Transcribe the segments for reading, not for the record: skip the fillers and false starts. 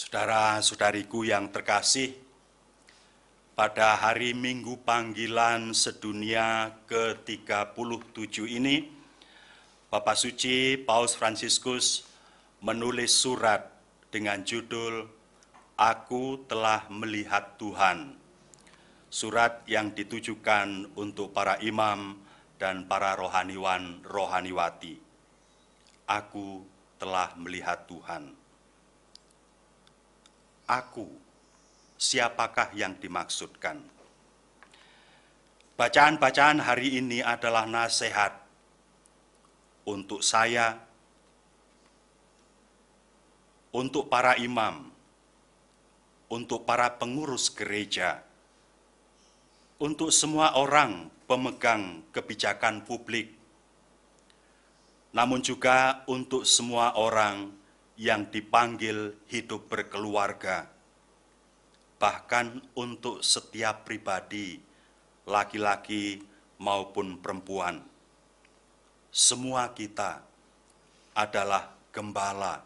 Saudara-saudariku yang terkasih, pada hari Minggu panggilan sedunia ke-37 ini, Bapak Suci Paus Fransiskus menulis surat dengan judul Aku Telah Melihat Tuhan. Surat yang ditujukan untuk para imam dan para rohaniwan rohaniwati. Aku telah melihat Tuhan. Aku, siapakah yang dimaksudkan? Bacaan-bacaan hari ini adalah nasihat untuk saya, untuk para imam, untuk para pengurus gereja, untuk semua orang pemegang kebijakan publik, namun juga untuk semua orang yang dipanggil hidup berkeluarga, bahkan untuk setiap pribadi, laki-laki maupun perempuan. Semua kita adalah gembala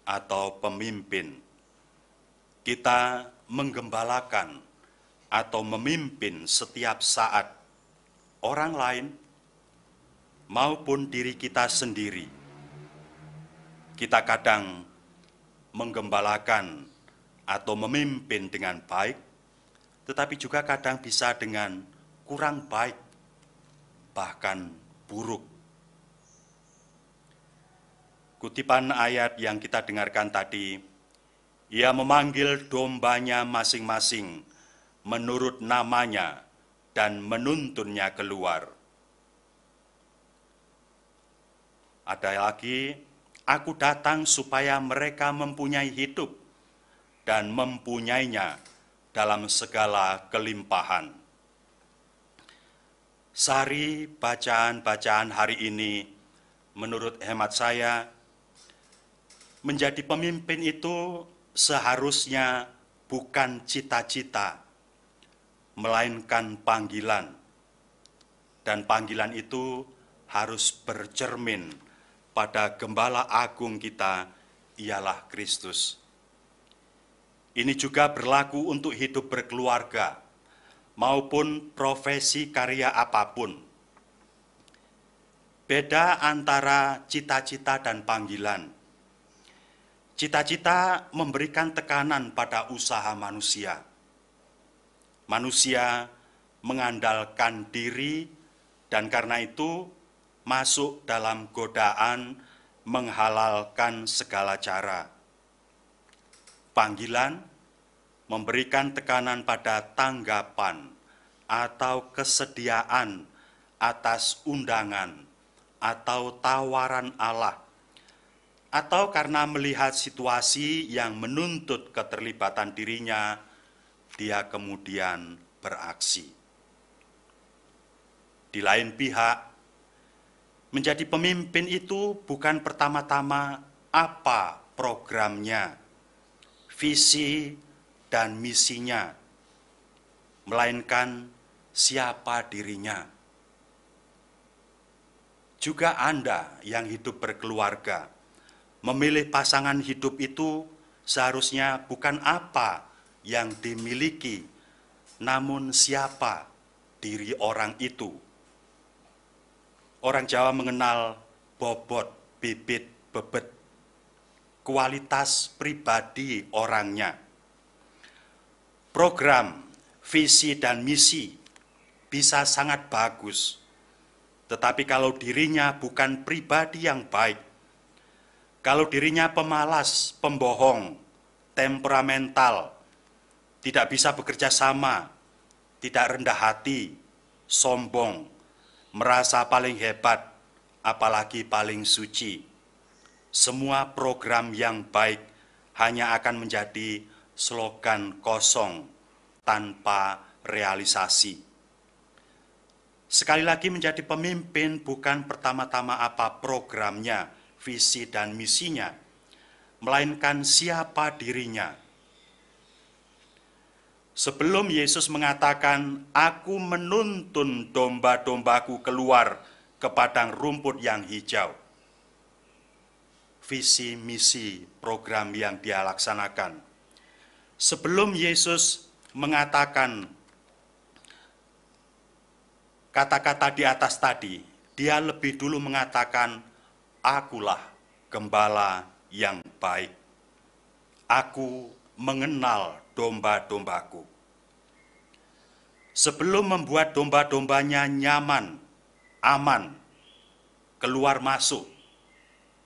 atau pemimpin. Kita menggembalakan atau memimpin setiap saat orang lain maupun diri kita sendiri. Kita kadang menggembalakan atau memimpin dengan baik, tetapi juga kadang bisa dengan kurang baik, bahkan buruk. Kutipan ayat yang kita dengarkan tadi, Ia memanggil dombanya masing-masing menurut namanya dan menuntunnya keluar. Ada lagi, Aku datang supaya mereka mempunyai hidup dan mempunyainya dalam segala kelimpahan. Sari bacaan-bacaan hari ini, menurut hemat saya, menjadi pemimpin itu seharusnya bukan cita-cita, melainkan panggilan. Dan panggilan itu harus bercermin pada Gembala Agung kita, ialah Kristus. Ini juga berlaku untuk hidup berkeluarga, maupun profesi karya apapun. Beda antara cita-cita dan panggilan. Cita-cita memberikan tekanan pada usaha manusia. Manusia mengandalkan diri dan karena itu masuk dalam godaan menghalalkan segala cara. Panggilan memberikan tekanan pada tanggapan atau kesediaan atas undangan atau tawaran Allah, atau karena melihat situasi yang menuntut keterlibatan dirinya, dia kemudian beraksi. Di lain pihak, menjadi pemimpin itu bukan pertama-tama apa programnya, visi dan misinya, melainkan siapa dirinya. Juga Anda yang hidup berkeluarga, memilih pasangan hidup itu seharusnya bukan apa yang dimiliki, namun siapa diri orang itu. Orang Jawa mengenal bobot, bibit, bebet, kualitas pribadi orangnya. Program, visi, dan misi bisa sangat bagus, tetapi kalau dirinya bukan pribadi yang baik, kalau dirinya pemalas, pembohong, temperamental, tidak bisa bekerja sama, tidak rendah hati, sombong, merasa paling hebat, apalagi paling suci, semua program yang baik hanya akan menjadi slogan kosong tanpa realisasi. Sekali lagi, menjadi pemimpin bukan pertama-tama apa programnya, visi dan misinya, melainkan siapa dirinya. Sebelum Yesus mengatakan, Aku menuntun domba-dombaku keluar ke padang rumput yang hijau, visi misi program yang dia laksanakan. Sebelum Yesus mengatakan kata-kata di atas tadi, dia lebih dulu mengatakan, "Akulah gembala yang baik. Aku mengenal domba-dombaku." Sebelum membuat domba-dombanya nyaman, aman, keluar masuk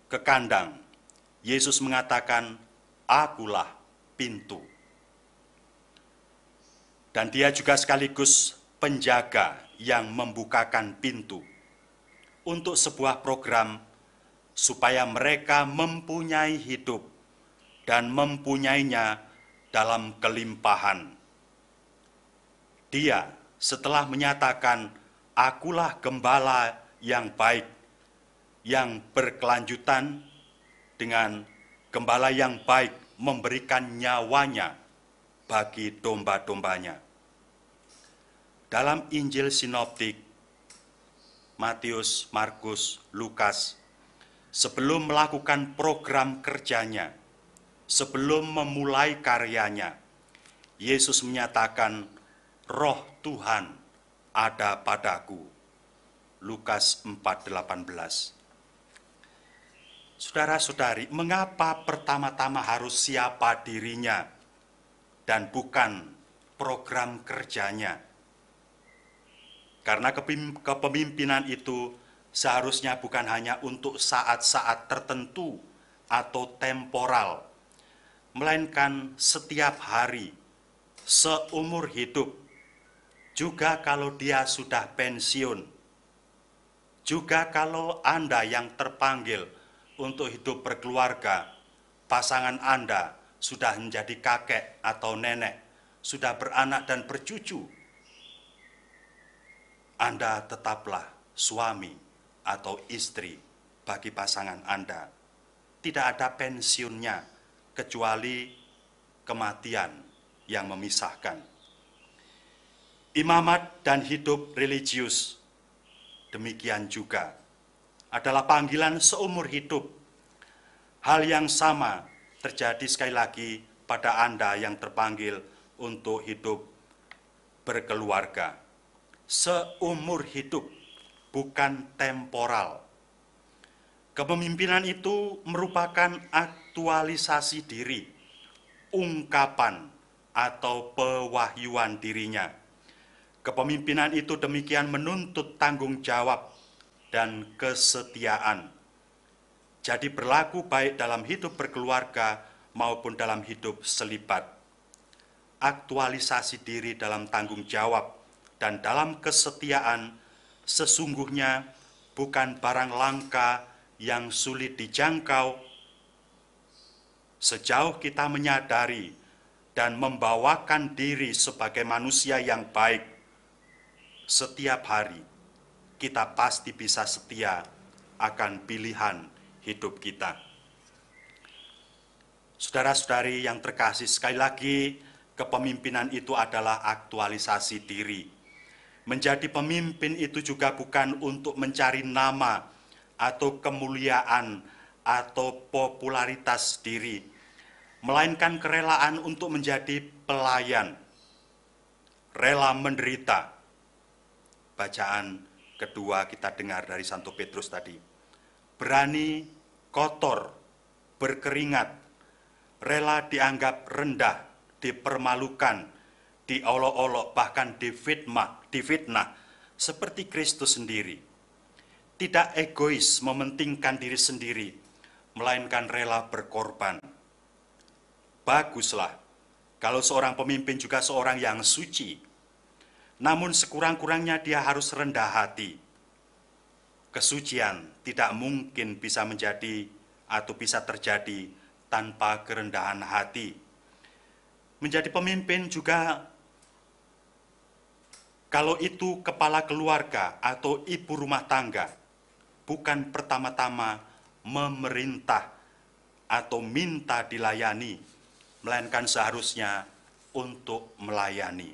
ke kandang, Yesus mengatakan, "Akulah pintu." Dan dia juga sekaligus penjaga yang membukakan pintu untuk sebuah program supaya mereka mempunyai hidup dan mempunyainya dalam kelimpahan. Dia setelah menyatakan, "Akulah gembala yang baik," yang berkelanjutan dengan gembala yang baik memberikan nyawanya bagi domba-dombanya. Dalam Injil Sinoptik, Matius, Markus, Lukas, sebelum melakukan program kerjanya, sebelum memulai karyanya, Yesus menyatakan, "Roh Tuhan ada padaku." Lukas 4:18. Saudara-saudari, mengapa pertama-tama harus siapa dirinya dan bukan program kerjanya? Karena kepemimpinan itu seharusnya bukan hanya untuk saat-saat tertentu atau temporal, melainkan setiap hari, seumur hidup, juga kalau dia sudah pensiun, juga kalau Anda yang terpanggil untuk hidup berkeluarga, pasangan Anda sudah menjadi kakek atau nenek, sudah beranak dan bercucu, Anda tetaplah suami atau istri bagi pasangan Anda. Tidak ada pensiunnya kecuali kematian yang memisahkan. Imamat dan hidup religius demikian juga adalah panggilan seumur hidup. Hal yang sama terjadi sekali lagi pada Anda yang terpanggil untuk hidup berkeluarga. Seumur hidup, bukan temporal. Kepemimpinan itu merupakan aktualisasi diri, ungkapan atau pewahyuan dirinya. Kepemimpinan itu demikian menuntut tanggung jawab dan kesetiaan. Jadi berlaku baik dalam hidup berkeluarga maupun dalam hidup selibat. Aktualisasi diri dalam tanggung jawab dan dalam kesetiaan sesungguhnya bukan barang langka yang sulit dijangkau. Sejauh kita menyadari dan membawakan diri sebagai manusia yang baik, setiap hari kita pasti bisa setia akan pilihan hidup kita. Saudara-saudari yang terkasih, sekali lagi, kepemimpinan itu adalah aktualisasi diri. Menjadi pemimpin itu juga bukan untuk mencari nama atau kemuliaan atau popularitas diri, melainkan kerelaan untuk menjadi pelayan, rela menderita. Bacaan kedua kita dengar dari Santo Petrus tadi. Berani, kotor, berkeringat, rela dianggap rendah, dipermalukan, diolok-olok, bahkan difitnah, seperti Kristus sendiri. Tidak egois mementingkan diri sendiri, melainkan rela berkorban. Baguslah kalau seorang pemimpin juga seorang yang suci, namun sekurang-kurangnya dia harus rendah hati. Kesucian tidak mungkin bisa menjadi atau bisa terjadi tanpa kerendahan hati. Menjadi pemimpin juga, kalau itu kepala keluarga atau ibu rumah tangga, bukan pertama-tama memerintah atau minta dilayani, melainkan seharusnya untuk melayani.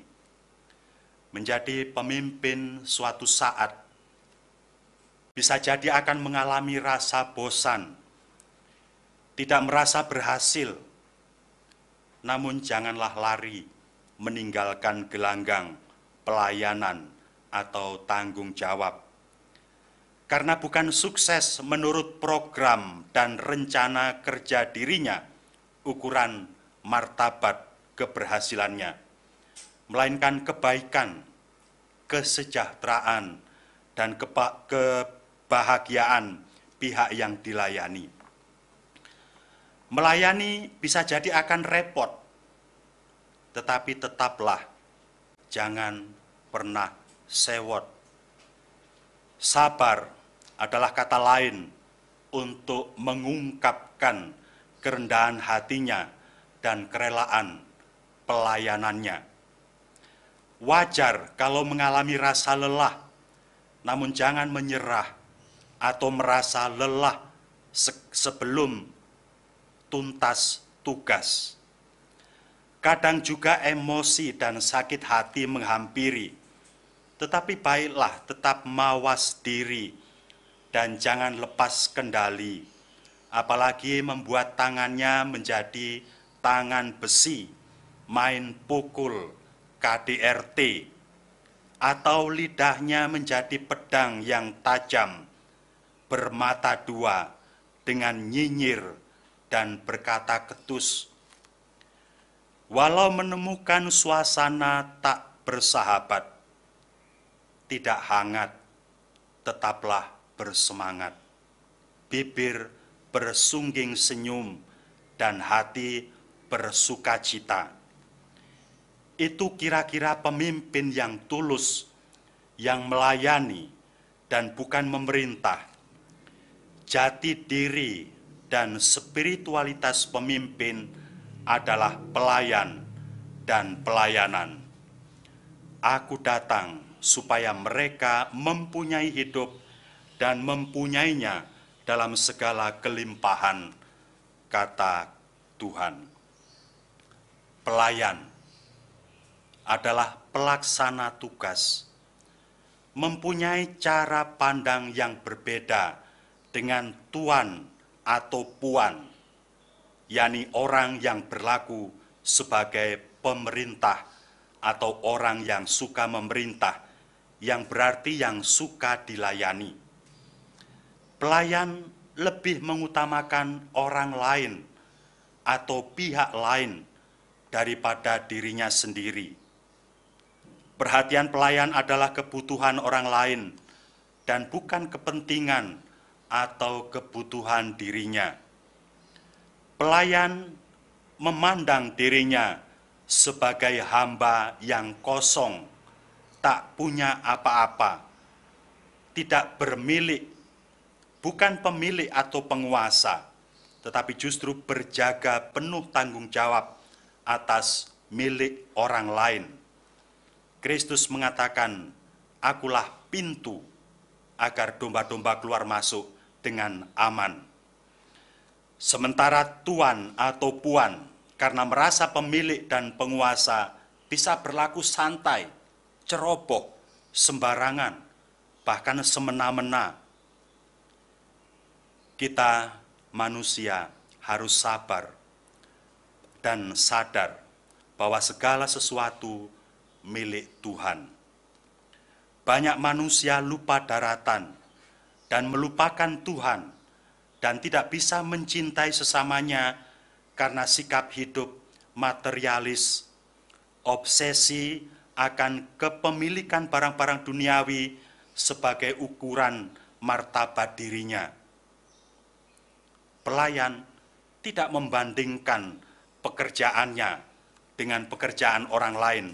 Menjadi pemimpin suatu saat bisa jadi akan mengalami rasa bosan, tidak merasa berhasil, namun janganlah lari meninggalkan gelanggang pelayanan atau tanggung jawab. Karena bukan sukses menurut program dan rencana kerja dirinya ukuran martabat keberhasilannya, melainkan kebaikan, kesejahteraan, dan kebahagiaan pihak yang dilayani. Melayani bisa jadi akan repot, tetapi tetaplah jangan pernah sewot. Sabar adalah kata lain untuk mengungkapkan kerendahan hatinya dan kerelaan pelayanannya. Wajar kalau mengalami rasa lelah, namun jangan menyerah atau merasa lelah sebelum tuntas tugas. Kadang juga emosi dan sakit hati menghampiri, tetapi baiklah tetap mawas diri dan jangan lepas kendali, apalagi membuat tangannya menjadi tangan besi, main pukul KDRT, atau lidahnya menjadi pedang yang tajam, bermata dua dengan nyinyir dan berkata ketus. Walau menemukan suasana tak bersahabat, tidak hangat, tetaplah bersemangat. Bibir bersungging senyum dan hati bersukacita. Itu kira-kira pemimpin yang tulus, yang melayani dan bukan memerintah. Jati diri dan spiritualitas pemimpin adalah pelayan dan pelayanan. Aku datang supaya mereka mempunyai hidup dan mempunyainya dalam segala kelimpahan, kata Tuhan. Pelayan adalah pelaksana tugas, mempunyai cara pandang yang berbeda dengan tuan atau puan, yakni orang yang berlaku sebagai pemerintah atau orang yang suka memerintah, yang berarti yang suka dilayani. Pelayan lebih mengutamakan orang lain atau pihak lain daripada dirinya sendiri. Perhatian pelayan adalah kebutuhan orang lain dan bukan kepentingan atau kebutuhan dirinya. Pelayan memandang dirinya sebagai hamba yang kosong, tak punya apa-apa, tidak bermilik, bukan pemilik atau penguasa, tetapi justru berjaga penuh tanggung jawab atas milik orang lain. Kristus mengatakan, "Akulah pintu agar domba-domba keluar masuk dengan aman." Sementara tuan atau puan karena merasa pemilik dan penguasa bisa berlaku santai, ceroboh, sembarangan, bahkan semena-mena. Kita manusia harus sabar dan sadar bahwa segala sesuatu milik Tuhan. Banyak manusia lupa daratan dan melupakan Tuhan dan tidak bisa mencintai sesamanya karena sikap hidup materialis, obsesi akan kepemilikan barang-barang duniawi sebagai ukuran martabat dirinya. Pelayan tidak membandingkan pekerjaannya dengan pekerjaan orang lain,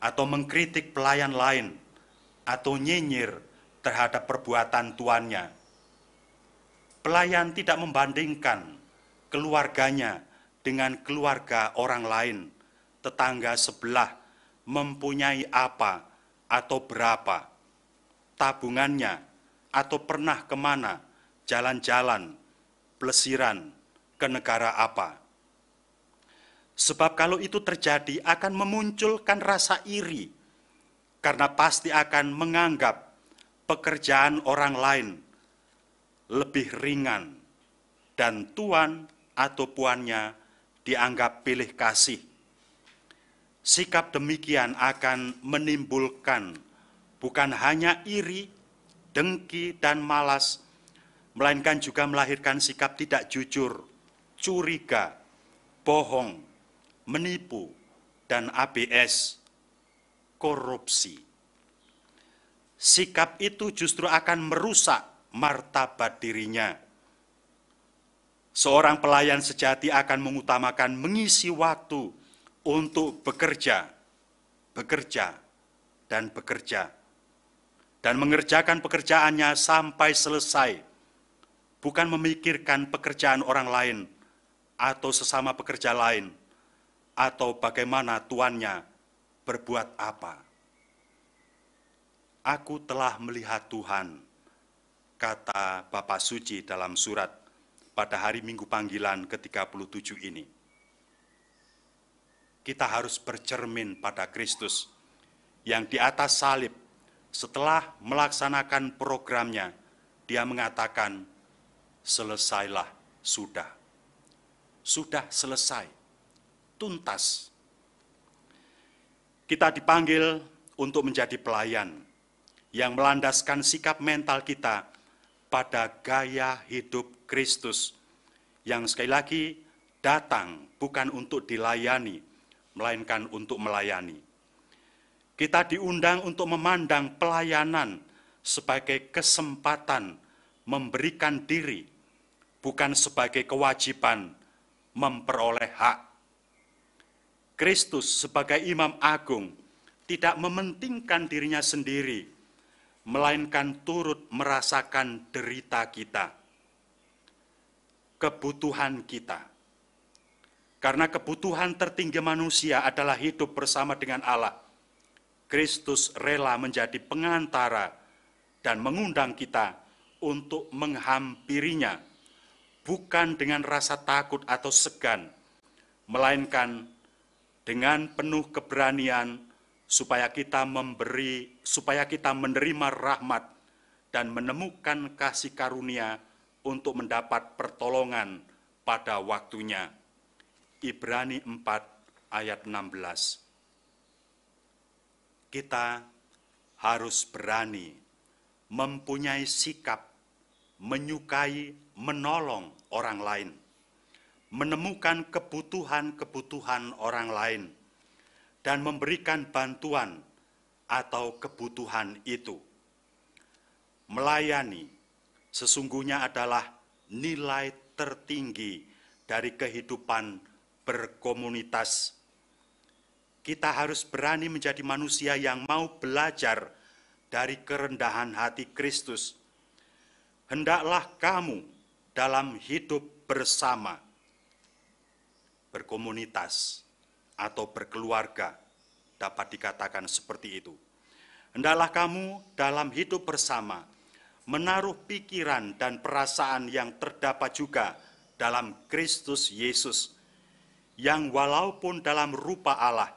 atau mengkritik pelayan lain, atau nyinyir terhadap perbuatan tuannya. Pelayan tidak membandingkan keluarganya dengan keluarga orang lain, tetangga sebelah mempunyai apa atau berapa, tabungannya atau pernah kemana, jalan-jalan, plesiran, ke negara apa. Sebab kalau itu terjadi akan memunculkan rasa iri, karena pasti akan menganggap pekerjaan orang lain lebih ringan dan tuan atau puannya dianggap pilih kasih. Sikap demikian akan menimbulkan bukan hanya iri, dengki, dan malas, melainkan juga melahirkan sikap tidak jujur, curiga, bohong, menipu, dan ABS, korupsi. Sikap itu justru akan merusak martabat dirinya. Seorang pelayan sejati akan mengutamakan mengisi waktu untuk bekerja, dan mengerjakan pekerjaannya sampai selesai, bukan memikirkan pekerjaan orang lain atau sesama pekerja lain, atau bagaimana tuannya berbuat apa. Aku telah melihat Tuhan, kata Bapak Suci dalam surat pada hari Minggu panggilan ke-37 ini. Kita harus bercermin pada Kristus yang di atas salib setelah melaksanakan programnya, dia mengatakan, selesailah, sudah. Sudah selesai, tuntas. Kita dipanggil untuk menjadi pelayan yang melandaskan sikap mental kita pada gaya hidup Kristus, yang sekali lagi datang bukan untuk dilayani, melainkan untuk melayani. Kita diundang untuk memandang pelayanan sebagai kesempatan memberikan diri, bukan sebagai kewajiban memperoleh hak. Kristus sebagai Imam Agung tidak mementingkan dirinya sendiri, melainkan turut merasakan derita kita, kebutuhan kita. Karena kebutuhan tertinggi manusia adalah hidup bersama dengan Allah, Kristus rela menjadi pengantara dan mengundang kita untuk menghampirinya, bukan dengan rasa takut atau segan, melainkan dengan penuh keberanian, supaya kita menerima rahmat dan menemukan kasih karunia untuk mendapat pertolongan pada waktunya. Ibrani 4 ayat 16. Kita harus berani, mempunyai sikap, menyukai, menolong orang lain, menemukan kebutuhan-kebutuhan orang lain, dan memberikan bantuan atau kebutuhan itu. Melayani sesungguhnya adalah nilai tertinggi dari kehidupan berkomunitas. Kita harus berani menjadi manusia yang mau belajar dari kerendahan hati Kristus. Hendaklah kamu dalam hidup bersama, berkomunitas, atau berkeluarga, dapat dikatakan seperti itu. Hendaklah kamu dalam hidup bersama menaruh pikiran dan perasaan yang terdapat juga dalam Kristus Yesus, yang walaupun dalam rupa Allah,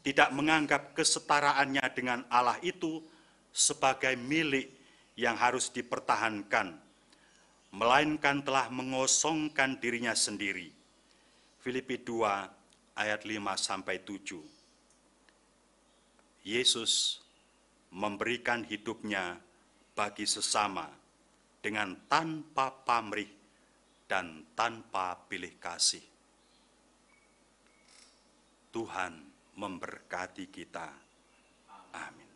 tidak menganggap kesetaraannya dengan Allah itu sebagai milik yang harus dipertahankan, melainkan telah mengosongkan dirinya sendiri. Filipi 2 ayat 5-7. Yesus memberikan hidupnya bagi sesama dengan tanpa pamrih dan tanpa pilih kasih. Tuhan memberkati kita. Amin.